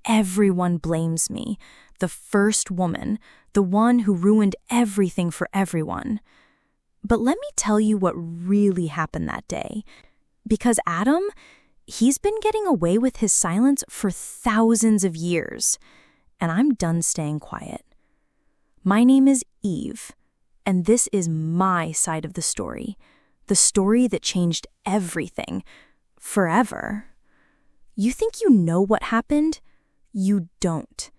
everyone blames me. The first woman, the one who ruined everything for everyone. But let me tell you what really happened that day. Because Adam, he's been getting away with his silence for thousands of years. And I'm done staying quiet. My name is Eve, and this is my side of the story that changed everything, forever. You think you know what happened? You don't.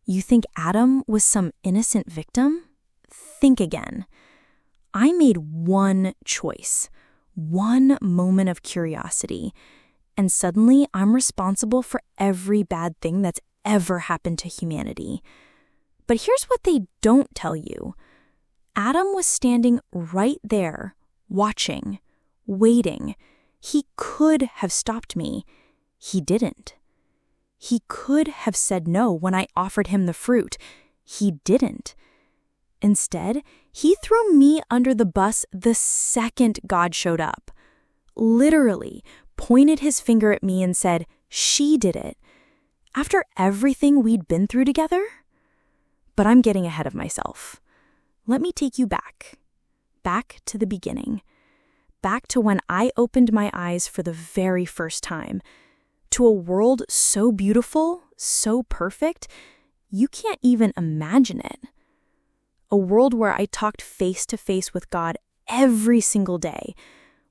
You think Adam was some innocent victim? Think again. I made one choice, one moment of curiosity, and suddenly I'm responsible for every bad thing that's ever happened to humanity. But here's what they don't tell you. Adam was standing right there, watching, waiting. He could have stopped me. He didn't. He could have said no when I offered him the fruit. He didn't. Instead, he threw me under the bus the second God showed up. Literally pointed his finger at me and said, "She did it." After everything we'd been through together? But I'm getting ahead of myself. Let me take you back to the beginning, back to when I opened my eyes for the very first time, to a world so beautiful, so perfect, you can't even imagine it. A world where I talked face to face with God every single day,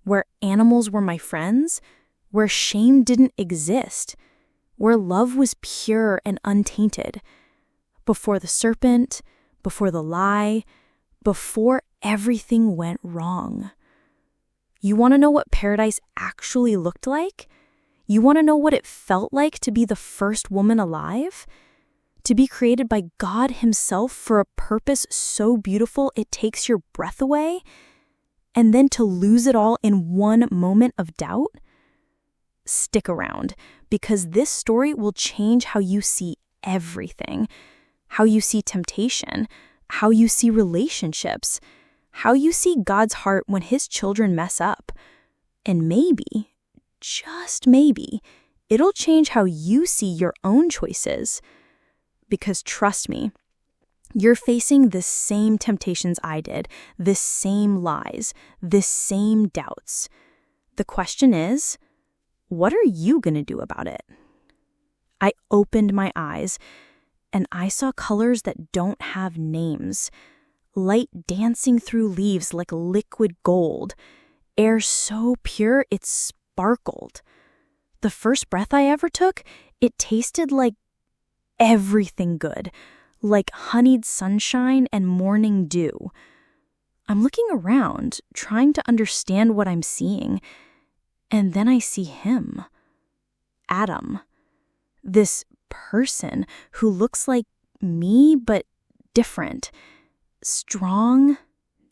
where animals were my friends, where shame didn't exist, where love was pure and untainted. Before the serpent, before the lie, before everything went wrong. You want to know what paradise actually looked like? You want to know what it felt like to be the first woman alive? To be created by God Himself for a purpose so beautiful it takes your breath away? And then to lose it all in one moment of doubt? Stick around, because this story will change how you see everything. How you see temptation, how you see relationships, how you see God's heart when His children mess up. And maybe, just maybe, it'll change how you see your own choices. Because trust me, you're facing the same temptations I did, the same lies, the same doubts. The question is, what are you going to do about it? I opened my eyes, and I saw colors that don't have names. Light dancing through leaves like liquid gold. Air so pure it sparkled. The first breath I ever took, it tasted like everything good. Like honeyed sunshine and morning dew. I'm looking around, trying to understand what I'm seeing. And then I see him. Adam. This person who looks like me but different. Strong,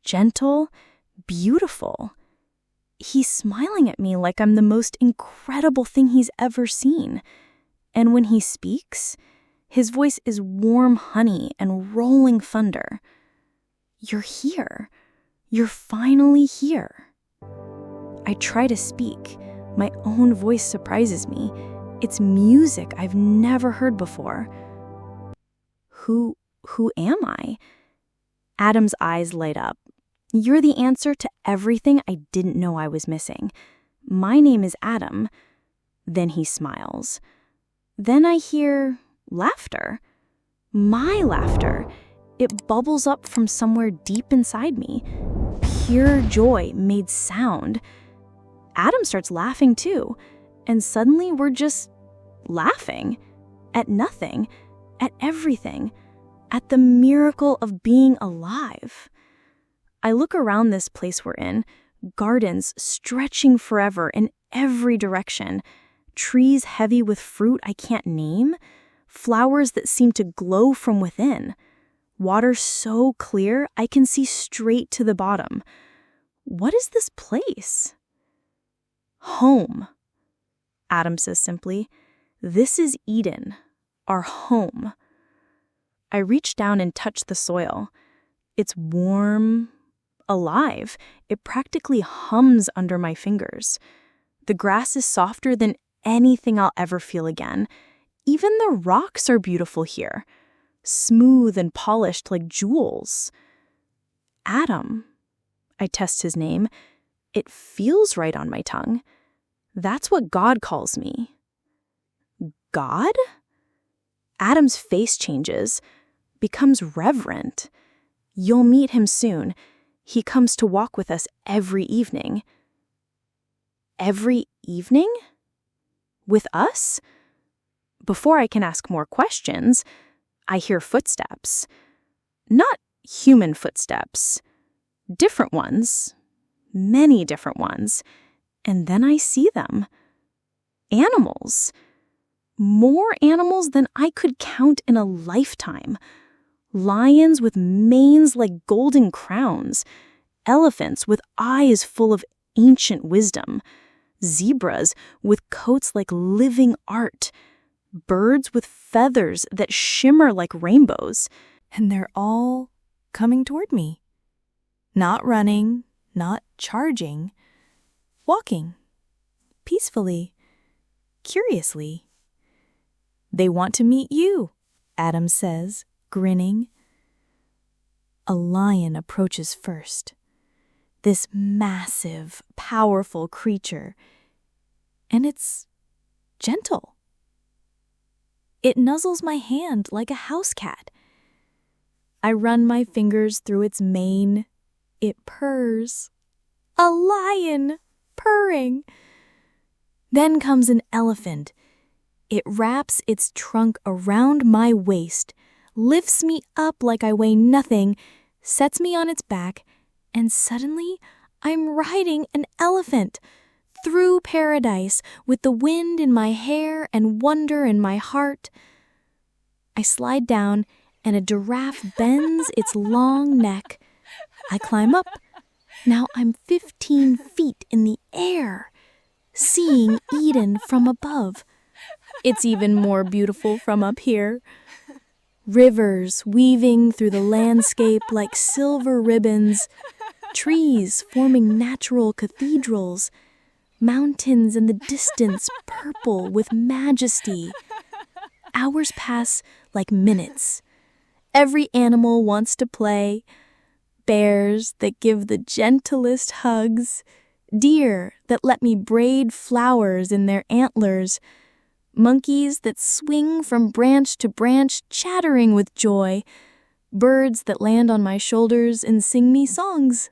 gentle, beautiful. He's smiling at me like I'm the most incredible thing he's ever seen. And when he speaks, his voice is warm honey and rolling thunder. You're here. You're finally here. I try to speak. My own voice surprises me. It's music I've never heard before. Who am I? Adam's eyes light up. You're the answer to everything I didn't know I was missing. My name is Adam. Then he smiles. Then I hear laughter. My laughter. It bubbles up from somewhere deep inside me. Pure joy made sound. Adam starts laughing too. And suddenly we're just laughing. At nothing. At everything. At the miracle of being alive. I look around this place we're in. Gardens stretching forever in every direction. Trees heavy with fruit I can't name. Flowers that seem to glow from within. Water so clear I can see straight to the bottom. What is this place? Home. Adam says simply, "This is Eden, our home." I reach down and touch the soil. It's warm, alive. It practically hums under my fingers. The grass is softer than anything I'll ever feel again. Even the rocks are beautiful here, smooth and polished like jewels. Adam. I test his name. It feels right on my tongue. That's what God calls me. God? Adam's face changes, becomes reverent. You'll meet him soon. He comes to walk with us every evening. Every evening? With us? Before I can ask more questions, I hear footsteps. Not human footsteps. Different ones. Many different ones. And then I see them. Animals. More animals than I could count in a lifetime. Lions with manes like golden crowns. Elephants with eyes full of ancient wisdom. Zebras with coats like living art. Birds with feathers that shimmer like rainbows. And they're all coming toward me. Not running, not charging. Walking. Peacefully. Curiously. They want to meet you, Adam says, grinning. A lion approaches first. This massive, powerful creature. And it's gentle. It nuzzles my hand like a house cat. I run my fingers through its mane. It purrs. A lion purring. Then comes an elephant. It wraps its trunk around my waist, lifts me up like I weigh nothing, sets me on its back, and suddenly I'm riding an elephant through paradise with the wind in my hair and wonder in my heart. I slide down and a giraffe bends its long neck. I climb up. Now I'm 15 feet in the air, seeing Eden from above. It's even more beautiful from up here. Rivers weaving through the landscape like silver ribbons, trees forming natural cathedrals, mountains in the distance purple with majesty. Hours pass like minutes. Every animal wants to play. Bears that give the gentlest hugs, deer that let me braid flowers in their antlers, monkeys that swing from branch to branch chattering with joy, birds that land on my shoulders and sing me songs.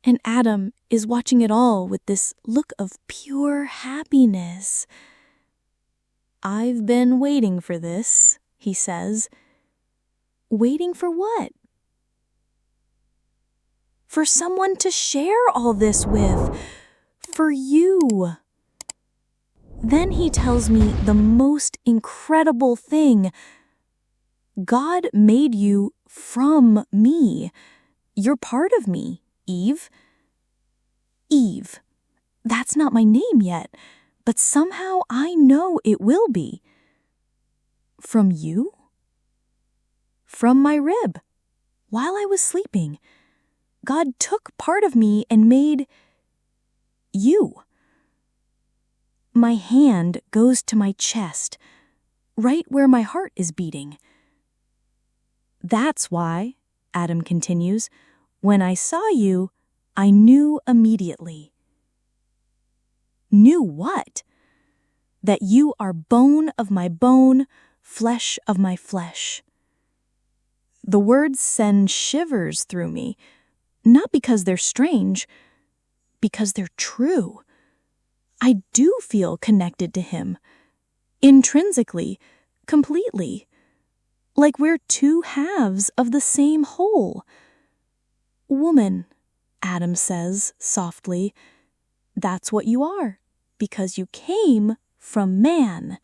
And Adam is watching it all with this look of pure happiness. "I've been waiting for this," he says. Waiting for what? For someone to share all this with. For you. Then he tells me the most incredible thing. God made you from me. You're part of me, Eve. Eve. That's not my name yet, but somehow I know it will be. From you? From my rib. While I was sleeping, God took part of me and made you. My hand goes to my chest, right where my heart is beating. That's why, Adam continues, when I saw you, I knew immediately. Knew what? That you are bone of my bone, flesh of my flesh. The words send shivers through me, not because they're strange, because they're true. I do feel connected to him, intrinsically, completely, like we're two halves of the same whole. Woman, Adam says softly, that's what you are, because you came from man.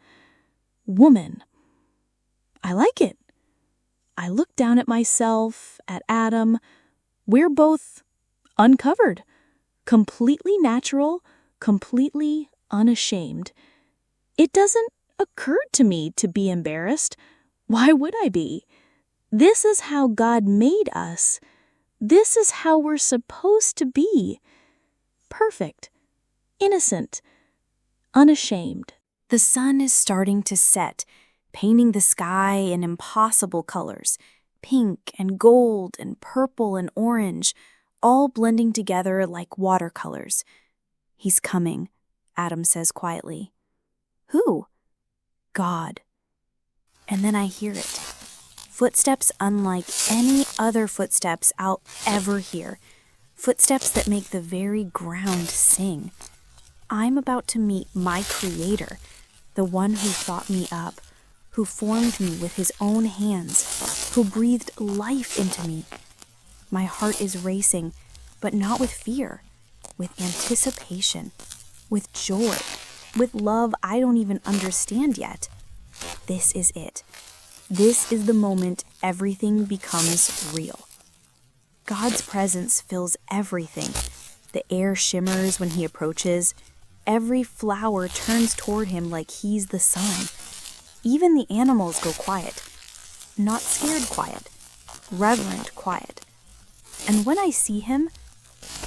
Woman. I like it. I look down at myself, at Adam. We're both uncovered, completely natural, completely unashamed. It doesn't occur to me to be embarrassed. Why would I be? This is how God made us. This is how we're supposed to be. Perfect, innocent, unashamed. The sun is starting to set, painting the sky in impossible colors, pink and gold and purple and orange, all blending together like watercolors. "He's coming," Adam says quietly. "Who?" "God." And then I hear it. Footsteps unlike any other footsteps I'll ever hear. Footsteps that make the very ground sing. I'm about to meet my Creator, the one who thought me up, who formed me with his own hands, who breathed life into me. My heart is racing, but not with fear, with anticipation, with joy, with love I don't even understand yet. This is it. This is the moment everything becomes real. God's presence fills everything. The air shimmers when he approaches. Every flower turns toward him like he's the sun. Even the animals go quiet. Not scared quiet, reverent quiet. And when I see him,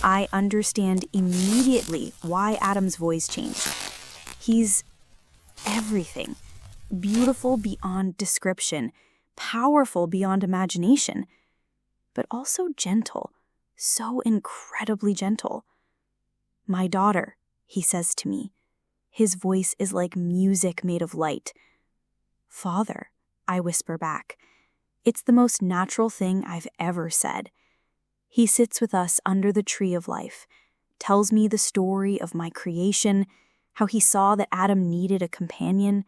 I understand immediately why Adam's voice changed. He's everything. Beautiful beyond description, powerful beyond imagination, but also gentle, so incredibly gentle. "My daughter," he says to me. His voice is like music made of light. "Father," I whisper back. It's the most natural thing I've ever said. He sits with us under the tree of life, tells me the story of my creation, how he saw that Adam needed a companion,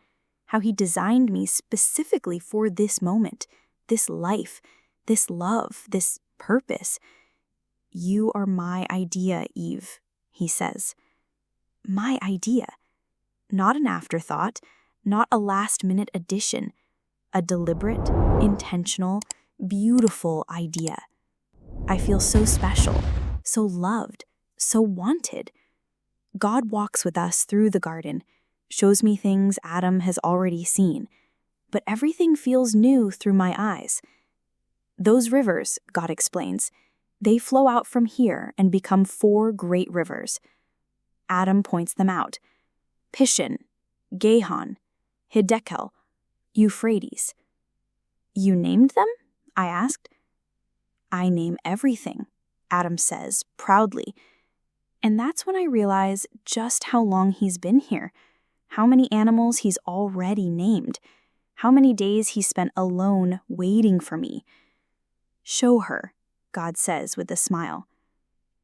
how he designed me specifically for this moment, this life, this love, this purpose. "You are my idea, Eve," he says. My idea. Not an afterthought, not a last-minute addition. A deliberate, intentional, beautiful idea. I feel so special, so loved, so wanted. God walks with us through the garden, shows me things Adam has already seen, but everything feels new through my eyes. "Those rivers," God explains, "they flow out from here and become 4 great rivers." Adam points them out. Pishon, Gihon, Hiddekel, Euphrates. "You named them?" I asked. "I name everything," Adam says, proudly. And that's when I realize just how long he's been here, how many animals he's already named, how many days he spent alone waiting for me. "Show her," God says with a smile.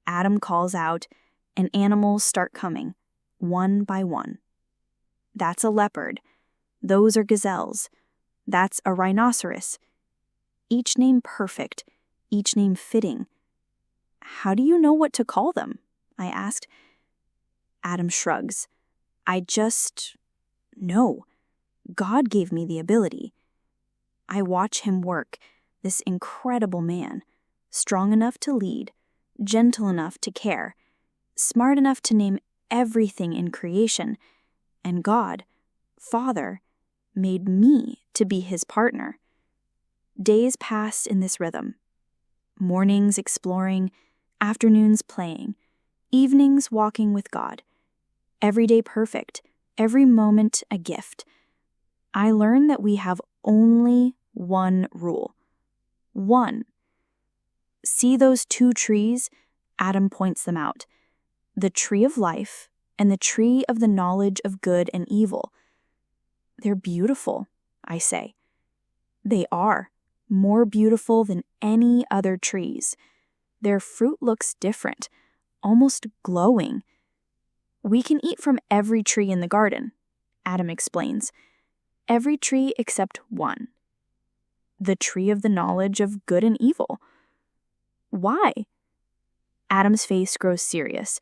Adam calls out, and animals start coming, one by one. That's a leopard. Those are gazelles. That's a rhinoceros. Each name perfect, each name fitting. "How do you know what to call them?" I asked. Adam shrugs. "I just know. God gave me the ability." I watch him work, this incredible man, strong enough to lead, gentle enough to care, smart enough to name everything in creation, and God, Father, made me to be his partner. Days pass in this rhythm. Mornings exploring, afternoons playing, evenings walking with God. Every day perfect, every moment a gift. I learn that we have only one rule. One. See those 2 trees? Adam points them out. The tree of life and the tree of the knowledge of good and evil. "They're beautiful," I say. They are, more beautiful than any other trees. Their fruit looks different, almost glowing. "We can eat from every tree in the garden," Adam explains. "Every tree except one. The tree of the knowledge of good and evil." "Why?" Adam's face grows serious.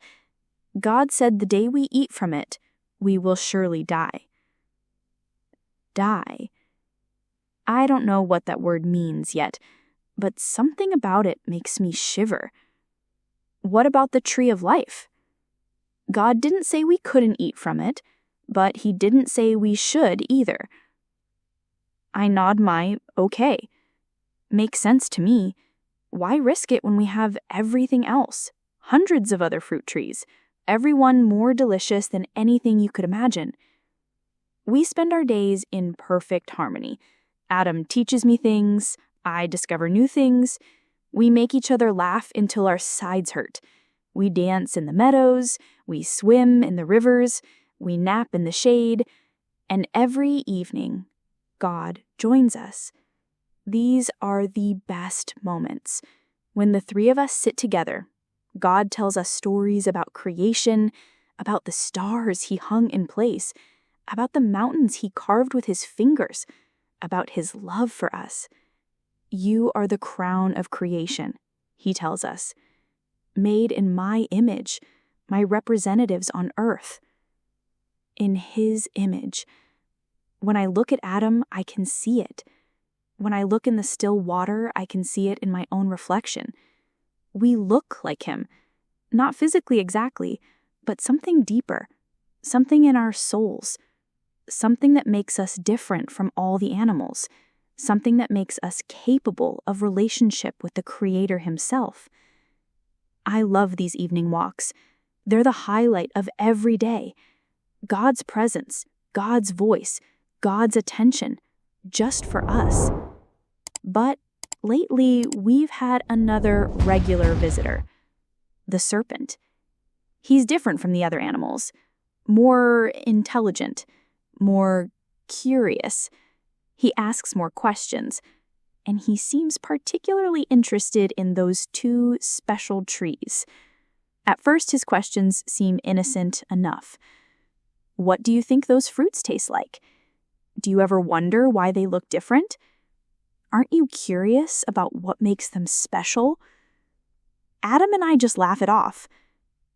"God said the day we eat from it, we will surely die." Die. I don't know what that word means yet, but something about it makes me shiver. "What about the tree of life?" "God didn't say we couldn't eat from it, but he didn't say we should either." I nod my okay. Makes sense to me. Why risk it when we have everything else? Hundreds of other fruit trees, every one more delicious than anything you could imagine. We spend our days in perfect harmony. Adam teaches me things, I discover new things. We make each other laugh until our sides hurt. We dance in the meadows, we swim in the rivers, we nap in the shade, and every evening, God joins us. These are the best moments. When the three of us sit together, God tells us stories about creation, about the stars he hung in place, about the mountains he carved with his fingers, about his love for us. You are the crown of creation, he tells us, made in my image, my representatives on earth. In his image. When I look at Adam, I can see it. When I look in the still water, I can see it in my own reflection. We look like him, not physically exactly, but something deeper, something in our souls, something that makes us different from all the animals, something that makes us capable of relationship with the Creator himself. I love these evening walks. They're the highlight of every day. God's presence, God's voice, God's attention, just for us. But lately, we've had another regular visitor, the serpent. He's different from the other animals, more intelligent, more curious. He asks more questions, and he seems particularly interested in those two special trees. At first, his questions seem innocent enough. What do you think those fruits taste like? Do you ever wonder why they look different? Aren't you curious about what makes them special? Adam and I just laugh it off.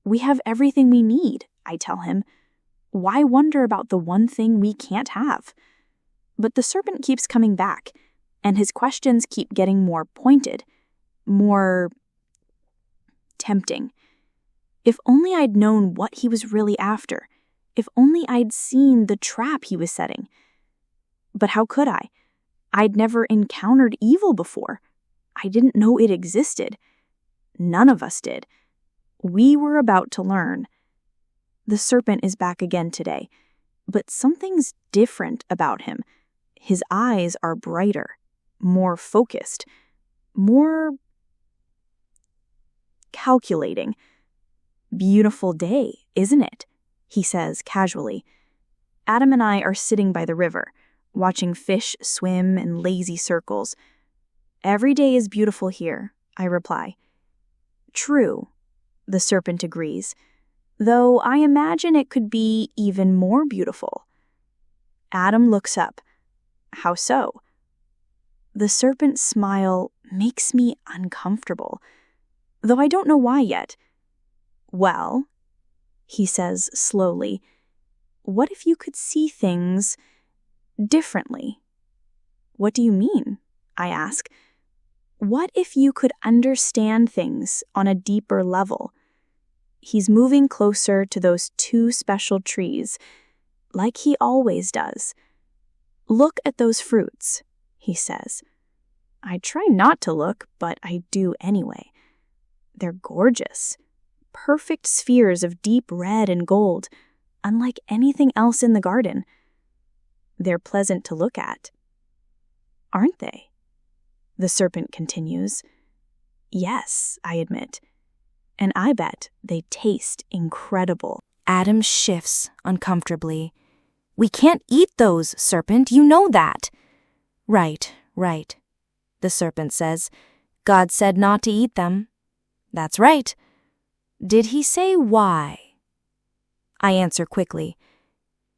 We have everything we need, I tell him. Why wonder about the one thing we can't have? But the serpent keeps coming back, and his questions keep getting more pointed, more tempting. If only I'd known what he was really after. If only I'd seen the trap he was setting. But how could I? I'd never encountered evil before. I didn't know it existed. None of us did. We were about to learn. The serpent is back again today, but something's different about him. His eyes are brighter, more focused, more calculating. Beautiful day, isn't it? He says casually. Adam and I are sitting by the river, watching fish swim in lazy circles. Every day is beautiful here, I reply. True, the serpent agrees, though I imagine it could be even more beautiful. Adam looks up. How so? The serpent's smile makes me uncomfortable, though I don't know why yet. Well, he says slowly, what if you could see things differently? What do you mean? I ask. What if you could understand things on a deeper level? He's moving closer to those two special trees, like he always does. Look at those fruits, he says. I try not to look, but I do anyway. They're gorgeous. Perfect spheres of deep red and gold, unlike anything else in the garden. They're pleasant to look at. Aren't they? The serpent continues. Yes, I admit. And I bet they taste incredible. Adam shifts uncomfortably. We can't eat those, serpent, you know that. Right, the serpent says. God said not to eat them. That's right. Did he say why? I answer quickly.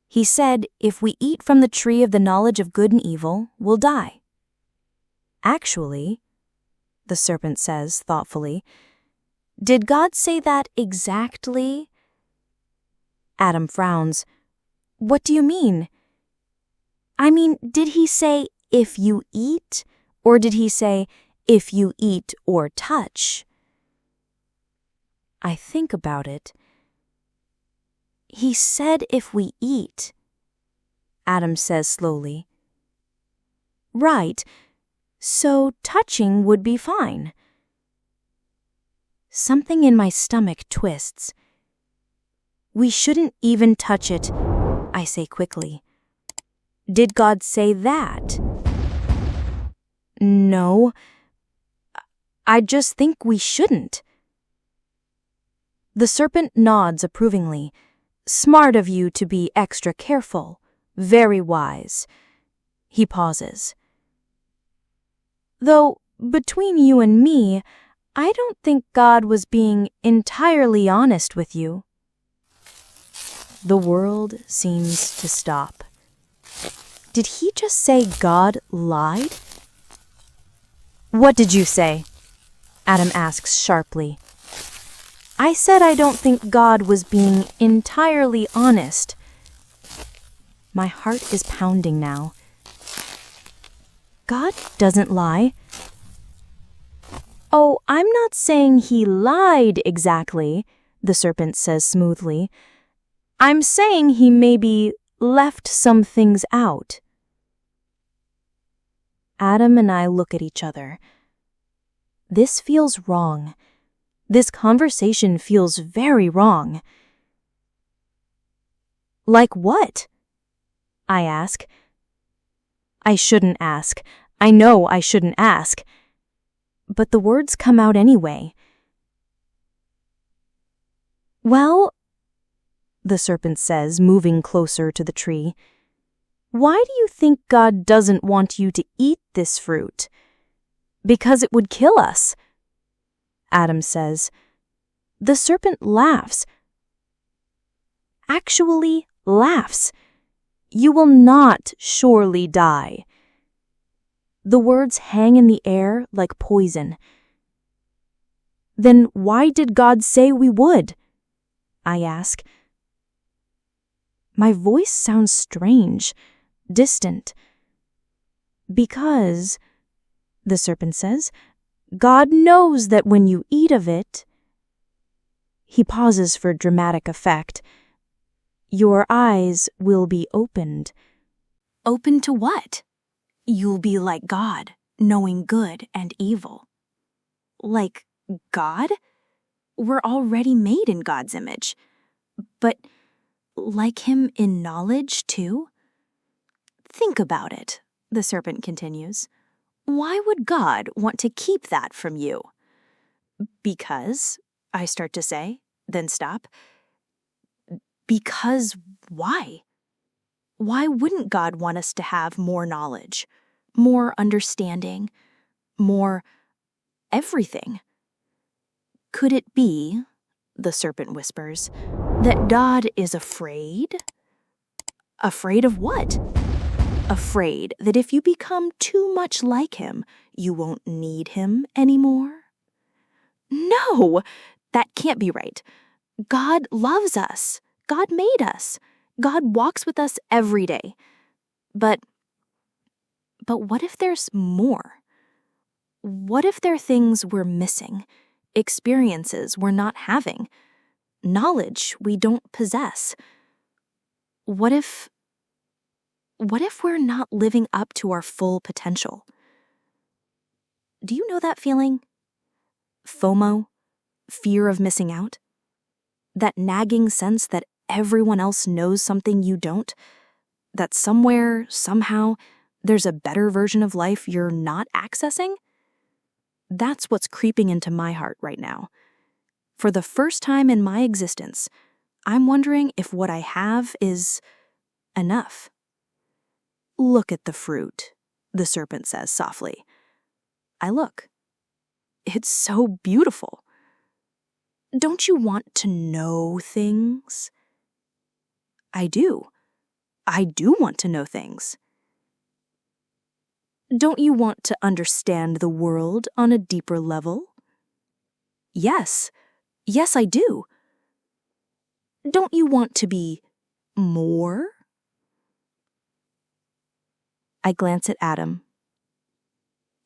He said if we eat from the tree of the knowledge of good and evil, we'll die. Actually, the serpent says thoughtfully, did God say that exactly? Adam frowns. What do you mean? I mean, did he say if you eat, or did he say if you eat or touch? I think about it. He said if we eat, Adam says slowly. Right, so touching would be fine. Something in my stomach twists. We shouldn't even touch it, I say quickly. Did God say that? No, I just think we shouldn't. The serpent nods approvingly. Smart of you to be extra careful. Very wise. He pauses. Though, between you and me, I don't think God was being entirely honest with you. The world seems to stop. Did he just say God lied? What did you say? Adam asks sharply. I said I don't think God was being entirely honest. My heart is pounding now. God doesn't lie. Oh, I'm not saying he lied exactly, the serpent says smoothly. I'm saying he maybe left some things out. Adam and I look at each other. This feels wrong. This conversation feels very wrong. Like what? I ask. I shouldn't ask. I know I shouldn't ask. But the words come out anyway. Well, the serpent says, moving closer to the tree, why do you think God doesn't want you to eat this fruit? Because it would kill us. Adam says. The serpent laughs. Actually laughs. You will not surely die. The words hang in the air like poison. Then why did God say we would? I ask. My voice sounds strange, distant. Because, the serpent says, God knows that when you eat of it. He pauses for dramatic effect. Your eyes will be opened. Open to what? You'll be like God, knowing good and evil. Like God? We're already made in God's image. But like him in knowledge, too? Think about it, the serpent continues. Why would God want to keep that from you? Because, I start to say, then stop. Because why? Why wouldn't God want us to have more knowledge, more understanding, more everything? Could it be, the serpent whispers, that God is afraid? Afraid of what? Afraid that if you become too much like him, you won't need him anymore? No, that can't be right. God loves us. God made us. God walks with us every day. But what if there's more? What if there are things we're missing, experiences we're not having, knowledge we don't possess? What if we're not living up to our full potential? Do you know that feeling? FOMO, fear of missing out? That nagging sense that everyone else knows something you don't? That somewhere, somehow, there's a better version of life you're not accessing? That's what's creeping into my heart right now. For the first time in my existence, I'm wondering if what I have is enough. Look at the fruit, the serpent says softly. I look. It's so beautiful. Don't you want to know things? I do. I do want to know things. Don't you want to understand the world on a deeper level? Yes. Yes, I do. Don't you want to be more? I glance at Adam.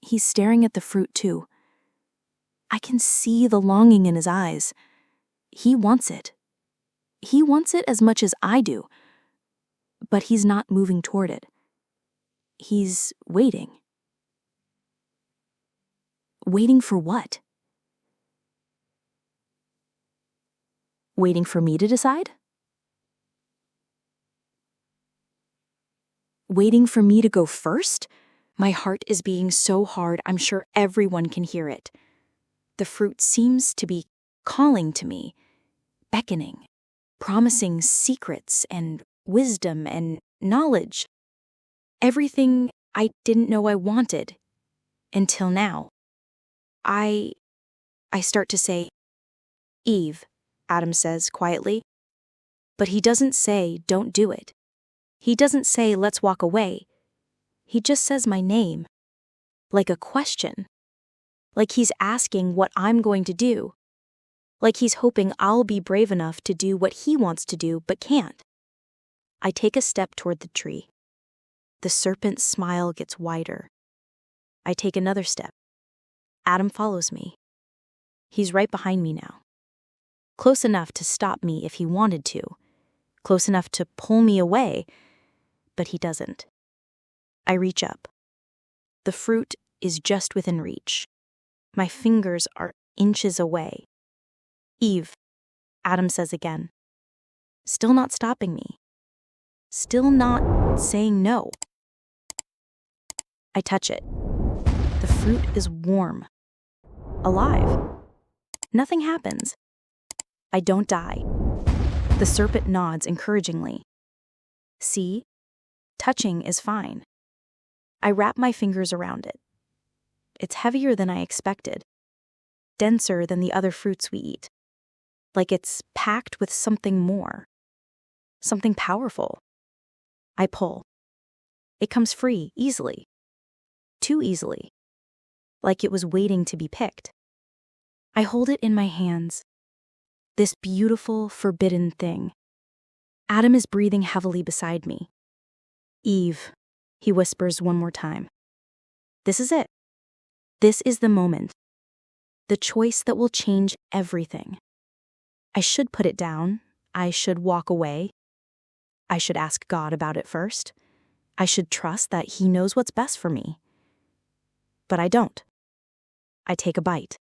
He's staring at the fruit too. I can see the longing in his eyes. He wants it. He wants it as much as I do. But he's not moving toward it. He's waiting. Waiting for what? Waiting for me to decide? Waiting for me to go first? My heart is beating so hard, I'm sure everyone can hear it. The fruit seems to be calling to me, beckoning, promising secrets and wisdom and knowledge. Everything I didn't know I wanted, until now. I start to say, "Eve," Adam says quietly. But he doesn't say, "Don't do it." He doesn't say, "Let's walk away." He just says my name, like a question. Like he's asking what I'm going to do. Like he's hoping I'll be brave enough to do what he wants to do but can't. I take a step toward the tree. The serpent's smile gets wider. I take another step. Adam follows me. He's right behind me now. Close enough to stop me if he wanted to. Close enough to pull me away, but he doesn't. I reach up. The fruit is just within reach. My fingers are inches away. "Eve," Adam says again. Still not stopping me. Still not saying no. I touch it. The fruit is warm. Alive. Nothing happens. I don't die. The serpent nods encouragingly. See? Touching is fine. I wrap my fingers around it. It's heavier than I expected. Denser than the other fruits we eat. Like it's packed with something more. Something powerful. I pull. It comes free, easily. Too easily. Like it was waiting to be picked. I hold it in my hands. This beautiful, forbidden thing. Adam is breathing heavily beside me. "Eve," he whispers one more time. This is it. This is the moment. The choice that will change everything. I should put it down. I should walk away. I should ask God about it first. I should trust that He knows what's best for me. But I don't. I take a bite.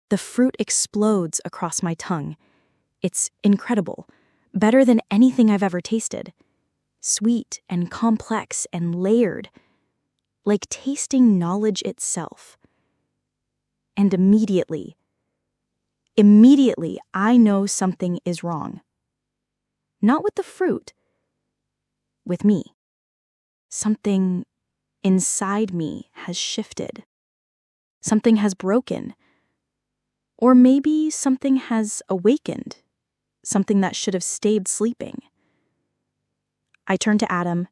The fruit explodes across my tongue. It's incredible. Better than anything I've ever tasted. Sweet and complex and layered. Like tasting knowledge itself. And immediately, I know something is wrong. Not with the fruit. With me. Something inside me has shifted. Something has broken. Or maybe something has awakened. Something that should have stayed sleeping. I turn to Adam,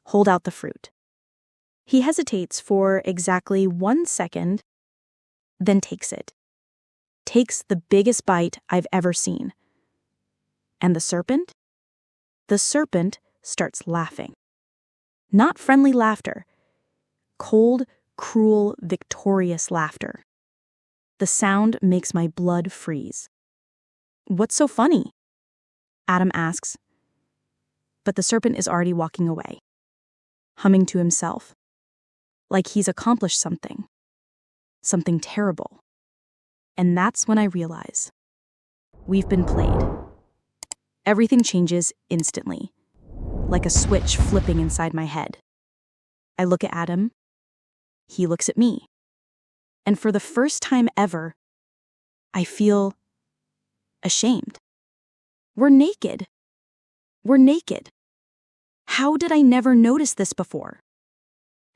hold out the fruit. He hesitates for exactly 1 second, then takes it. Takes the biggest bite I've ever seen. And the serpent? The serpent starts laughing. Not friendly laughter. Cold, cruel, victorious laughter. The sound makes my blood freeze. "What's so funny?" Adam asks. But the serpent is already walking away, humming to himself, like he's accomplished something. Something terrible. And that's when I realize we've been played. Everything changes instantly, like a switch flipping inside my head. I look at Adam. He looks at me. And for the first time ever, I feel ashamed. We're naked. We're naked. How did I never notice this before?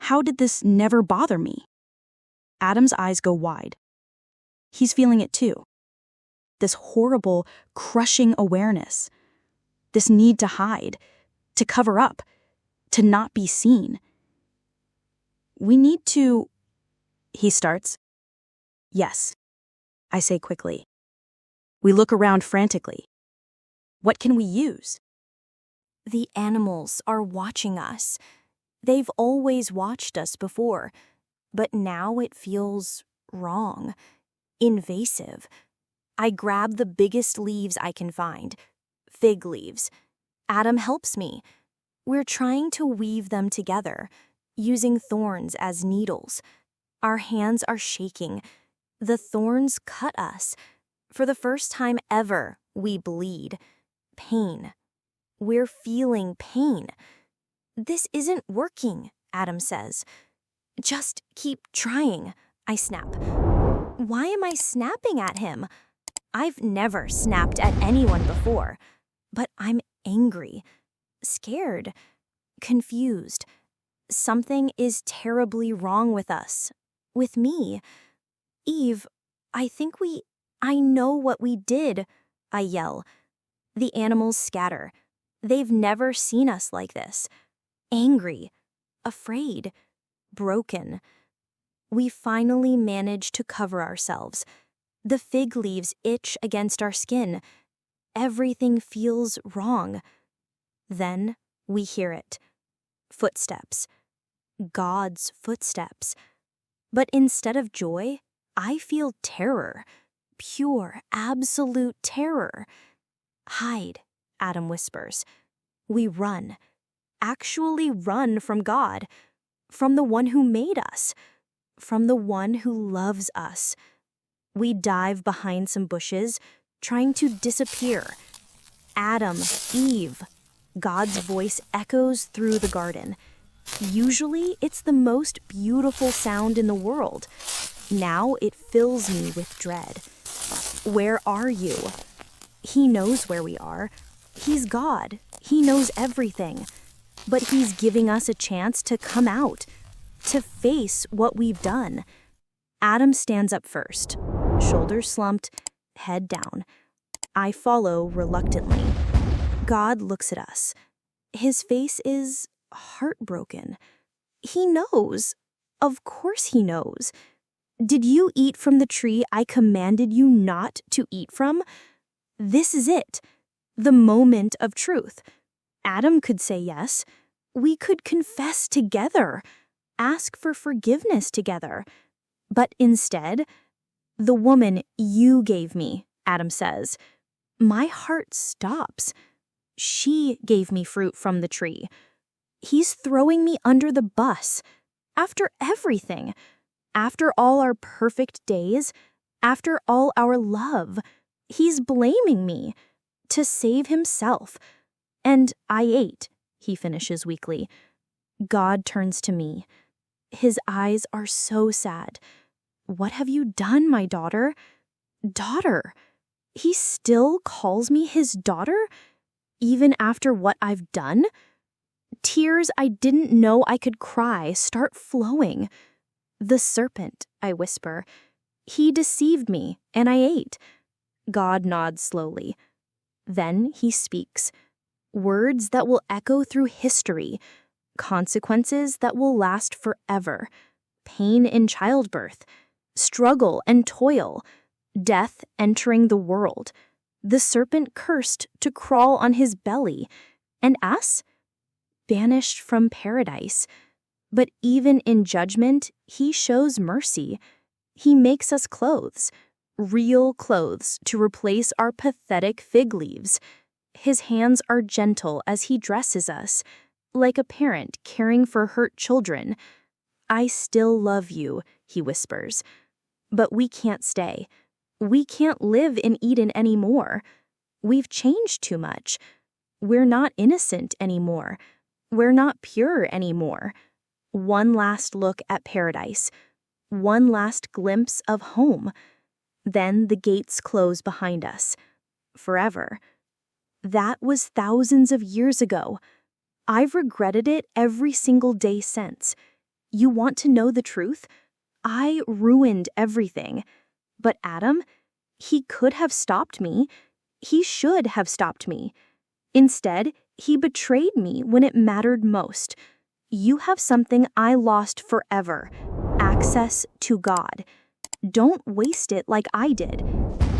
How did this never bother me? Adam's eyes go wide. He's feeling it too. This horrible, crushing awareness. This need to hide, to cover up, to not be seen. "We need to," he starts. "Yes," I say quickly. We look around frantically. What can we use? The animals are watching us. They've always watched us before, but now it feels wrong, invasive. I grab the biggest leaves I can find, fig leaves. Adam helps me. We're trying to weave them together, using thorns as needles. Our hands are shaking. The thorns cut us. For the first time ever, we bleed. Pain. We're feeling pain. "This isn't working," Adam says. "Just keep trying," I snap. Why am I snapping at him? I've never snapped at anyone before, but I'm angry, scared, confused. Something is terribly wrong with us, with me. "Eve, I know what we did," I yell. The animals scatter. They've never seen us like this. Angry, afraid, broken. We finally manage to cover ourselves. The fig leaves itch against our skin. Everything feels wrong. Then we hear it. Footsteps. God's footsteps. But instead of joy, I feel terror. Pure, absolute terror. "Hide," Adam whispers. We run. Actually run from God. From the one who made us. From the one who loves us. We dive behind some bushes, trying to disappear. "Adam, Eve." God's voice echoes through the garden. Usually, it's the most beautiful sound in the world. Now it fills me with dread. "Where are you?" He knows where we are. He's God. He knows everything. But he's giving us a chance to come out, to face what we've done. Adam stands up first, shoulders slumped, head down. I follow reluctantly. God looks at us. His face is heartbroken. He knows. Of course he knows. "Did you eat from the tree I commanded you not to eat from?" This is it. The moment of truth. Adam could say yes. We could confess together. Ask for forgiveness together. But instead, "The woman you gave me," Adam says. My heart stops. She gave me fruit from the tree. He's throwing me under the bus. After everything. After all our perfect days. After all our love. He's blaming me. To save himself. "And I ate," he finishes weakly. God turns to me. His eyes are so sad. "What have you done, my daughter?" Daughter. He still calls me his daughter? Even after what I've done? Tears I didn't know I could cry start flowing. "The serpent," I whisper. "He deceived me, and I ate." God nods slowly. Then he speaks. Words that will echo through history. Consequences that will last forever. Pain in childbirth. Struggle and toil. Death entering the world. The serpent cursed to crawl on his belly. And us? Banished from paradise. But even in judgment, he shows mercy. He makes us clothes. Real clothes to replace our pathetic fig leaves. His hands are gentle as he dresses us, like a parent caring for hurt children. "I still love you," he whispers. "But we can't stay. We can't live in Eden anymore. We've changed too much. We're not innocent anymore. We're not pure anymore." One last look at paradise. One last glimpse of home. Then the gates close behind us. Forever. That was thousands of years ago. I've regretted it every single day since. You want to know the truth? I ruined everything. But Adam, he could have stopped me. He should have stopped me. Instead, he betrayed me when it mattered most. You have something I lost forever. Access to God. Don't waste it like I did.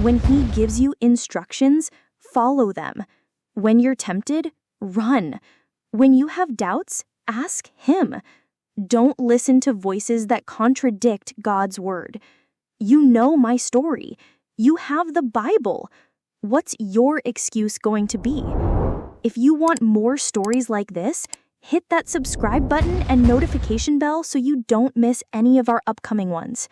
When he gives you instructions, follow them. When you're tempted, run. When you have doubts, ask him. Don't listen to voices that contradict God's word. You know my story. You have the Bible. What's your excuse going to be? If you want more stories like this, hit that subscribe button and notification bell so you don't miss any of our upcoming ones.